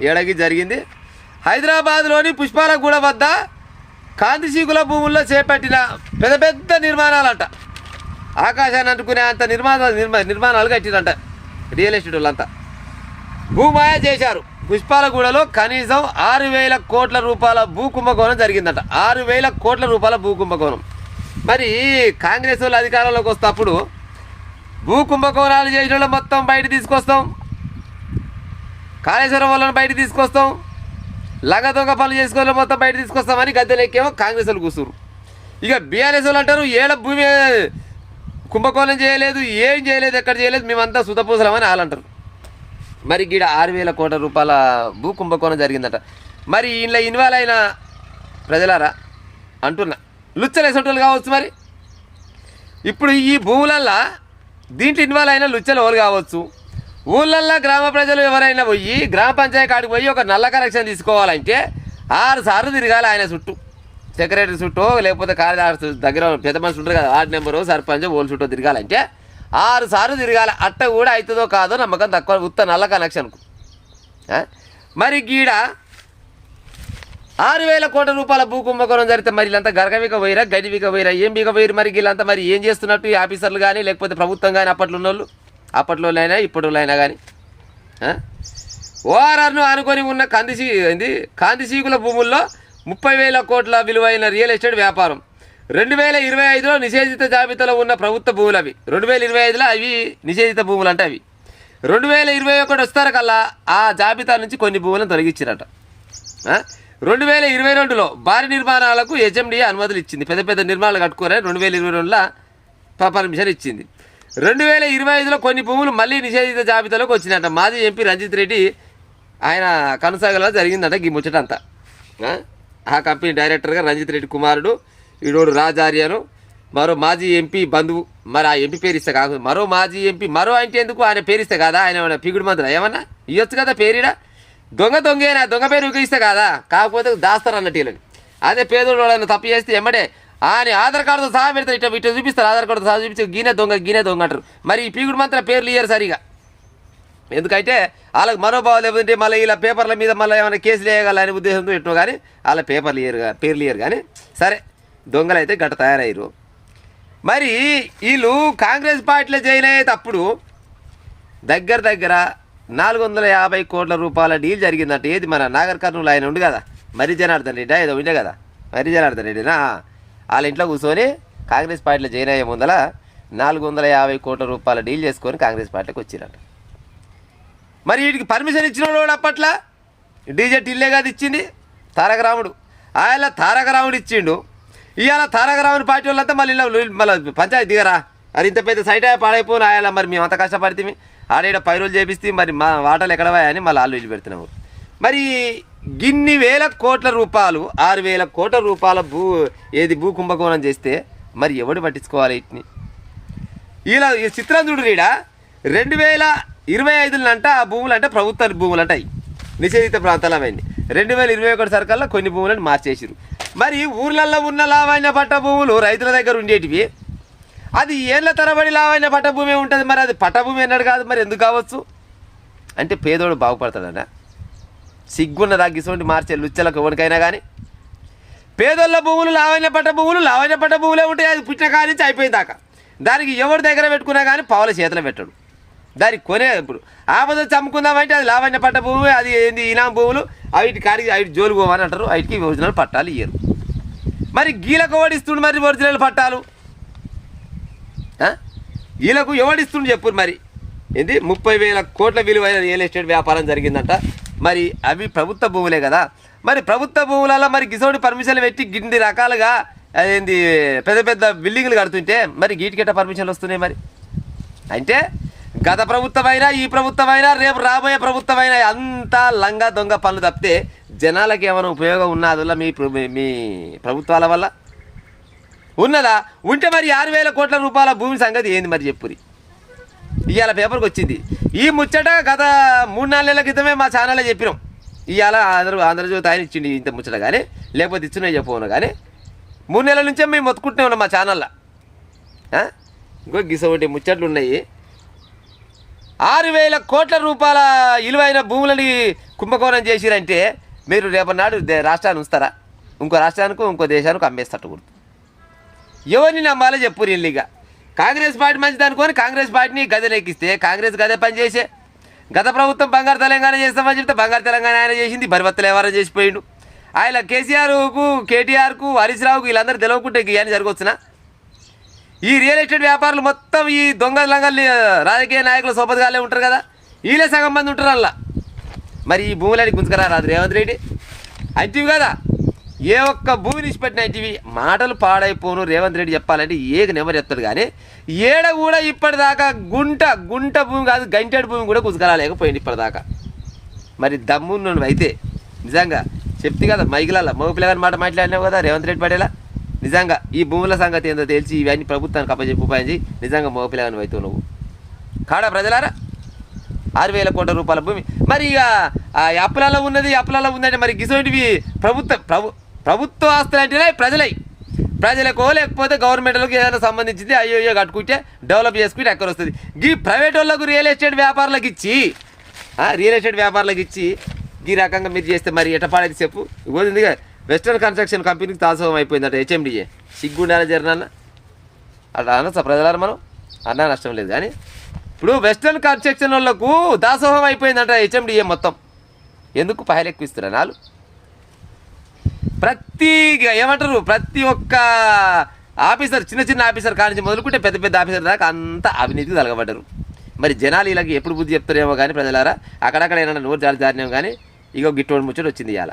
ఏడకి జరిగింది. హైదరాబాద్లోని పుష్పాలగూడ వద్ద కాంతిశీకుల భూముల్లో చేపట్టిన పెద్ద పెద్ద నిర్మాణాలంట. ఆకాశాన్ని అంటుకునే అంత నిర్మాణాలు కట్టిరంట రియల్ ఎస్టేట్ వాళ్ళంతా. భూమాయ చేశారు. పుష్పాలగూడలో కనీసం 6,000 కోట్ల రూపాయల భూ కుంభకోణం జరిగిందట. 6,000 కోట్ల రూపాయల భూ కుంభకోణం. మరి కాంగ్రెస్ వాళ్ళు అధికారంలోకి వస్తేప్పుడు భూ కుంభకోణాలు చేసిన వాళ్ళు మొత్తం బయట తీసుకొస్తాం, కాళేశ్వరం వాళ్ళని బయట తీసుకొస్తాం, లంగ దొంగ పనులు చేసుకోవాలి మొత్తం బయట తీసుకొస్తామని గద్దెలెక్కేమో కాంగ్రెస్ వాళ్ళు కూర్చురు. ఇక బీఆర్ఎస్ వాళ్ళు అంటారు ఏడ భూమి కుంభకోణం చేయలేదు, ఏం చేయలేదు, ఎక్కడ చేయలేదు, మేమంతా సుతపూసలమని వాళ్ళంటారు. మరి గీడ 6,000 కోట్ల రూపాయల భూ కుంభకోణం జరిగిందట. మరి ఇంట్లో ఇన్వాల్వ్ అయిన ప్రజలారా అంటున్నా, లుచ్చలేసోటోళ్ళు కావచ్చు. మరి ఇప్పుడు ఈ భూములల్లో దీంట్లో ఇన్వాల్వ్ అయిన లుచ్చలు ఎవరు కావచ్చు? ఊళ్ళల్లో గ్రామ ప్రజలు ఎవరైనా పోయి గ్రామ పంచాయతీ కాడికి పోయి ఒక నల్ల కనెక్షన్ తీసుకోవాలంటే 6 సార్లు తిరగాలి. ఆయన చుట్టూ సెక్రటరీ చుట్టూ, లేకపోతే కార్యదర్శి దగ్గర పెద్ద మనుషులు ఉంటారు కదా, వార్డు నెంబరు, సర్పంచ్, ఓళ్ళ చుట్టూ తిరగాలంటే 6 సార్లు తిరగాలి. అట్ట కూడా అవుతుందో కాదో నమ్మకం తక్కువ ఉత్త నల్ల కనెక్షన్కు. మరి గీడ 6,000 కోట్ల రూపాయల భూ కుంభకోణం జరిగితే మరి వీళ్ళంతా గరగవిక పోయిరా, గడివిక పోయిరా, ఏం బిగ పోయిరు? మరి వీళ్ళంతా మరి ఏం చేస్తున్నట్టు ఈ ఆఫీసర్లు కానీ లేకపోతే ప్రభుత్వం కానీ అప్పట్లో ఉన్నోళ్ళు, అప్పట్లో అయినా ఇప్పట్లో అయినా కానీ ఓఆర్ఆర్ను ఆనుకొని ఉన్న కాంతిశీకుల భూముల్లో 30,000 కోట్ల విలువైన రియల్ ఎస్టేట్ వ్యాపారం 2025లో నిషేధిత జాబితాలో ఉన్న ప్రభుత్వ భూములు. అవి 2025లో అవి నిషేధిత భూములు అంటే అవి 2021 వస్తారు కల్లా ఆ జాబితా నుంచి కొన్ని భూములను తొలగించారట. 2022లో భారీ నిర్మాణాలకు హెచ్ఎండిఏ అనుమతులు ఇచ్చింది. పెద్ద పెద్ద నిర్మాణాలు కట్టుకోరని 2022లో పర్మిషన్ ఇచ్చింది. 2025లో కొన్ని భూములు మళ్ళీ నిషేధిత జాబితాలోకి వచ్చినట్ట. మాజీ ఎంపీ రంజిత్ రెడ్డి ఆయన కనసాగలో జరిగిందట ఈ ముచ్చటంతా. ఆ కంపెనీ డైరెక్టర్గా రంజిత్ రెడ్డి కుమారుడు ఈడోడు రాజార్యను, మరో మాజీ ఎంపీ బంధువు. మరి ఆ ఎంపీ పేరిస్తే కాదు, మరో మాజీ ఎంపీ, మరో అంటే ఎందుకు ఆయన పేరిస్తే కాదా? ఆయన ఏమన్నా పిగుడు మంత్రులు ఏమన్నా ఇవ్వచ్చు కదా పేరిడా? దొంగేనా, దొంగ పేరు ఉపయోగిస్తే కాదా? కాకపోతే దాస్తారు అన్నట్టు వీళ్ళని. అదే పేదోడు వాళ్ళని తప్పు చేస్తే ఎమ్మడే ఆయన ఆధార్ కార్డుతో సహా పెడతారు, ఇట్లా చూపిస్తారు, ఆధార్ కార్డుతో సహా చూపిస్తే గీనే దొంగ అంటారు. మరి ఈ పీగుడు మంత్రుల పేర్లు ఇయ్యారు సరిగా. ఎందుకంటే వాళ్ళకి మనోభావం లేకపోతే మళ్ళీ ఇలా పేపర్ల మీద మళ్ళీ ఏమైనా కేసులు వేయగలనే ఉద్దేశంతో ఎట్టో కానీ వాళ్ళ పేర్లు ఇయ్యరు కానీ సరే దొంగలు అయితే గట్ట తయారయ్యారు. మరి వీళ్ళు కాంగ్రెస్ పార్టీలో జాయిన్ అయ్యేటప్పుడు దగ్గర 450 కోట్ల రూపాయల డీల్ జరిగిందంటే. ఏది మన నాగర్ కర్నూలు ఆయన ఉండు కదా, మర్రి జనార్దన్ రెడ్డి ఏదో ఉండే కదా, మర్రి జనార్దన్ రెడ్డినా వాళ్ళ ఇంట్లో కూర్చొని కాంగ్రెస్ పార్టీలో జాయిన్ అయ్యే ముందల 450 కోట్ల రూపాయల డీల్ చేసుకొని కాంగ్రెస్ పార్టీకి వచ్చిరంట. మరి వీటికి పర్మిషన్ ఇచ్చిన వాడు అప్పట్లో డీజే టిల్లే కాదు ఇచ్చింది తారకరాముడు. ఆయన తారకరాముడు ఇచ్చిండు. ఇవాళ తారకరాముడు పార్టీ వాళ్ళంతా మళ్ళీ పంచాయతీ దిగరా, అది ఇంత పెద్ద సైట్ పాడైపోయిన ఆయన. మరి మేము అంత కష్టపడితే ఆడేడ 10 రోజులు చేపిస్తే మరి మా వాటలు ఎక్కడ అని మళ్ళీ వాళ్ళు వెళ్ళి పెడుతున్నాము. మరి గిన్ని వేల కోట్ల రూపాయలు 6,000 కోట్ల రూపాయల భూ కుంభకోణం చేస్తే మరి ఎవడు పట్టించుకోవాలి వీటిని? ఇలా ఈ చిత్రం చూడు రీడా 2025 ఆ భూములు అంటే ప్రభుత్వ భూములు అంటాయి, నిషేధిత ప్రాంతాలు అవన్నీ 2021 సర్కల్లో కొన్ని భూములను మార్చేసారు. మరి ఊర్లలో ఉన్న లావైన పట్ట భూములు రైతుల దగ్గర ఉండేటివి, అది ఏళ్ళ తరబడి లావైన పట్టభూమి ఉంటుంది. మరి అది పట్టభూమి అన్నాడు కాదు, మరి ఎందుకు కావచ్చు అంటే పేదోడు బాగుపడతాడన్న సిగ్గున్న తగ్గిసోంటి మార్చే లుచ్చలకు ఎవరికైనా కానీ. పేదోళ్ళ భూములు లావైన పట్ట భూములే ఉంటాయి. అది పుట్టిన కాడి నుంచి అయిపోయింది దాకా దానికి ఎవరి దగ్గర పెట్టుకున్నా కానీ పావుల చేతిలో పెట్టడు. దానికి కొనే ఇప్పుడు ఆపద చమ్ముకుందామంటే అది లావైన పట్ట భూమి, అది ఏంది ఇనాం భూములు, అవిటి కాడికి అవి జోలు పోవని అంటారు. వాటికి ఒరిజినల్ పట్టాలు ఇయ్యరు. మరి గీలకు ఓడిస్తుండు మరి ఒరిజినల్ పట్టాలు, వీళ్ళకు ఎవడిస్తుండు చెప్పు. మరి ఏంది 30,000 కోట్ల విలువైన రియల్ ఎస్టేట్ వ్యాపారం జరిగిందంట. మరి అవి ప్రభుత్వ భూములే కదా. మరి ప్రభుత్వ భూములలో మరి గిసోడి పర్మిషన్లు పెట్టి గిన్ని రకాలుగా అదేంది పెద్ద పెద్ద బిల్డింగ్లు కడుతుంటే మరి గీటికెట్ట పర్మిషన్లు వస్తున్నాయి? మరి అంటే గత ప్రభుత్వమైనా ఈ ప్రభుత్వమైనా రేపు రాబోయే ప్రభుత్వమైనా అంతా లంగా దొంగ పనులు తప్పితే జనాలకి ఏమైనా ఉపయోగం ఉన్నది మీ ప్రభుత్వాల వల్ల ఉన్నదా? ఉంటే మరి 6,000 కోట్ల రూపాయల భూమి సంగతి ఏంది మరి చెప్పురి. ఇవాళ పేపర్కి వచ్చింది ఈ ముచ్చట. గత 3-4 నెలల క్రితమే మా ఛానల్లో చెప్పినాం. ఇవాళ ఆంధ్రజ్యోతి ఆయన ఇచ్చిండి ఇంత ముచ్చట కానీ, లేకపోతే ఇచ్చినవి చెప్పను కానీ 3 నెలల నుంచే మేము మొత్తుకుంటూనే ఉన్నాం మా ఛానల్లో. ఇంకో గిసోటి ముచ్చట్లు ఉన్నాయి. 6,000 కోట్ల రూపాయల విలువైన భూములని కుంభకోణం చేసిరంటే మీరు రేపటి రాష్ట్రాన్ని ఉంచుతారా? ఇంకో రాష్ట్రానికి ఇంకో దేశానికి అమ్మేస్తట్టు గుర్తు. ఎవరిని నమ్మాలో చెప్పు ఇల్లీగా. కాంగ్రెస్ పార్టీ మంచిది అనుకొని కాంగ్రెస్ పార్టీని గదెనెక్కిస్తే కాంగ్రెస్ గదే పని చేసే. గత ప్రభుత్వం బంగారు తెలంగాణ చేస్తామని చెప్తే బంగారు తెలంగాణ ఆయన చేసింది, బరిబత్తలు ఎవరైనా చేసిపోయిండు. ఆయన కేసీఆర్కు, కేటీఆర్కు, హరీష్ రావుకు వీళ్ళందరూ తెలియకుంటే ఇవన్నీ జరగవచ్చునా? ఈ రియల్ ఎస్టేట్ వ్యాపారులు మొత్తం ఈ దొంగ లంగల్ని రాజకీయ నాయకుల సోపతిగాలే ఉంటారు కదా, వీళ్ళే సగం మంది ఉంటారు అలా. మరి ఈ భూములని గుంజుకరా రాదు రేవంత్ రెడ్డి అంటివి కదా. ఏ ఒక్క భూమిని ఇచ్చిపెట్టిన అంటివి మాటలు పాడైపోను. రేవంత్ రెడ్డి చెప్పాలంటే ఏక నెంబర్ చెప్తాడు కానీ ఏడ కూడా ఇప్పటిదాకా గుంట భూమి కాదు గంటెడు భూమి కూడా గుంజుకరాలేకపోయింది ఇప్పటిదాకా. మరి దమ్మున్న అయితే నిజంగా చెప్తే కదా మైకిలల్లా మగపిల్లగాని మాట మాట్లాడినావు కదా రేవంత్ రెడ్డి పడేలా. నిజంగా ఈ భూముల సంగతి ఏందో తెలిసి ఇవన్నీ ప్రభుత్వానికి అప్పచెప్పి ఉపాయించి నిజంగా మగపిల్లగాని అవుతావు నువ్వు. కాడా ప్రజలారా 6,000 కోట్ల రూపాయల భూమి. మరి ఇక అప్పులలో ఉందంటే మరి గిసోటివి ప్రభుత్వ ఆస్తులు అంటేనే ప్రజలకో లేకపోతే గవర్నమెంట్లకు ఏదైనా సంబంధించింది అయ్యో కట్టుకుంటే డెవలప్ చేసుకుంటే ఎక్కడ వస్తుంది. ఈ ప్రైవేట్ వాళ్ళకు రియల్ ఎస్టేట్ వ్యాపారులకు ఇచ్చి ఈ రకంగా మీరు చేస్తే మరి ఎట్ట పాడేది చెప్పు. ఇదిగా వెస్టర్న్ కన్స్ట్రక్షన్ కంపెనీకి దాసోహం అయిపోయిందట హెచ్ఎండిఏ. సిగ్గుండాలని జరిగినా అట్లా అనొచ్చా ప్రజలారా? మనం అన్నా నష్టం లేదు కానీ ఇప్పుడు వెస్టర్న్ కన్స్ట్రక్షన్ వాళ్ళకు దాసోహం అయిపోయిందంట హెచ్ఎండిఏ మొత్తం. ఎందుకు పైలు ఎక్కువ ఇస్తున్నారు నాలు? ప్రతి ఒక్క ఆఫీసర్ చిన్న ఆఫీసర్ కానించి మొదలుకుంటే పెద్ద ఆఫీసర్ దాకా అంతా అవినీతికి తలగబడ్డారు. మరి జనాలు ఇలాగ ఎప్పుడు బుద్ధి చెప్తారేమో కానీ ప్రజలారా, అక్కడక్కడ ఏమన్నా నోరు జారినేమో కానీ ఇగో గిట్టోడు ముచ్చట వచ్చింది ఇవాళ.